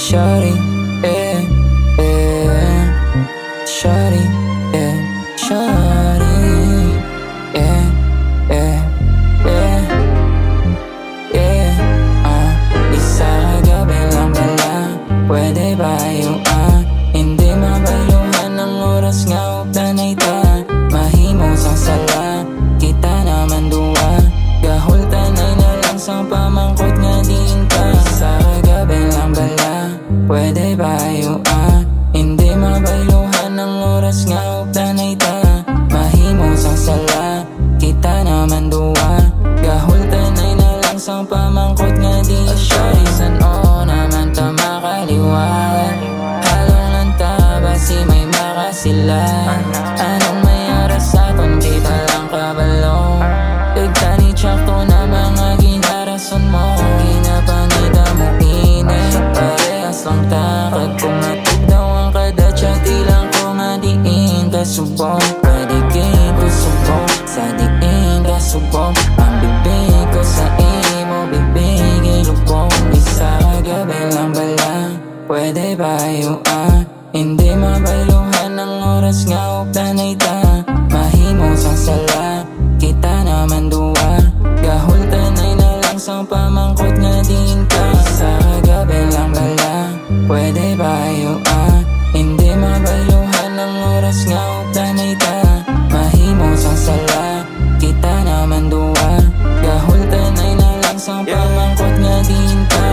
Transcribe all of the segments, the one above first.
Shawty, yeah, yeah. Shawty, yeah, shawty, yeah, yeah, yeah, yeah. Isa gabi lang pala, pwede ba yung hindi mabailuhan ng oras nga updanay ta. Mahimo sang sala, kita naman duwa. Gahol tanay na lang sang pamangkot nga din ka. Isa gabi lang pala, pwede ba yung hindi mabailuhan ng oras nga updanay ta. Mahimo sang sala, kita naman duwa. Gahol tanay na lang sang pamangkot nga din ka. Shawty, san-o naman ta makaliwat. Halong lang ta ba si may makasila. Anong mayara sa aton, kita lang kabalo. Igtani tsakto na mga ginarason mo. Ginapangita mo init, parehas lang takad. Kung natigdaw ang kadatsa, di lang ko nga diin kasubong. Padigin ko subong, sa diin kasubong. Ang bibig ko sa imo, bibig ilubong. Isa gabi lang bala, pwede ba yung hindi mabailuhan ng oras nga updanay ta. Mahimo sang sala, kita naman duwa. Gahol tanay na lang sang pamangkot nga din ka. Sa gabi lang bala, pwede ba yung hindi mabailuhan ng oras nga updanay ta. Mahimo sang sala, kita naman duwa. Gahol tanay na lang sang pamangkot nga din ka.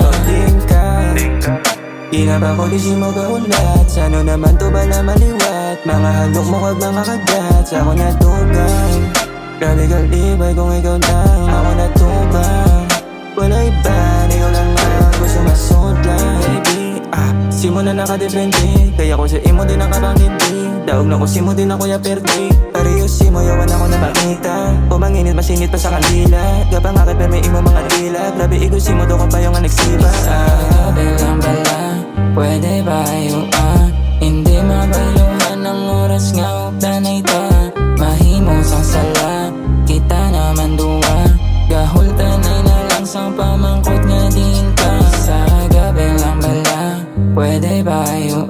Ina ba ko di si mo kaulat. Sano naman to ba na maliwat. Mga handok mo kag mga kagat. Sa ako natugay. Grabe kalibay kung ikaw lang. Ako natubay. Wala iba, ikaw lang ang gusto masudlan. Baby, simo na nakadepende. Kaya ko sa imo din ang kabangiti. Daog na ko simo din ako ya perde. Pareho simo yawan ako napakita. Pumanginit masinit pa sa kandila. Gapang akit pero may imo mga dila. Grabe ikaw simo do ko pa yung nagsiba. Sabi lang bala, pwede ba yung hindi mabailuhan ng oras nga updanay ta. Mahimo sang sala, kita naman duwa. Gahol tanay na lang sang pamangkot nga din ka. Sa gabi lang bala, pwede ba yung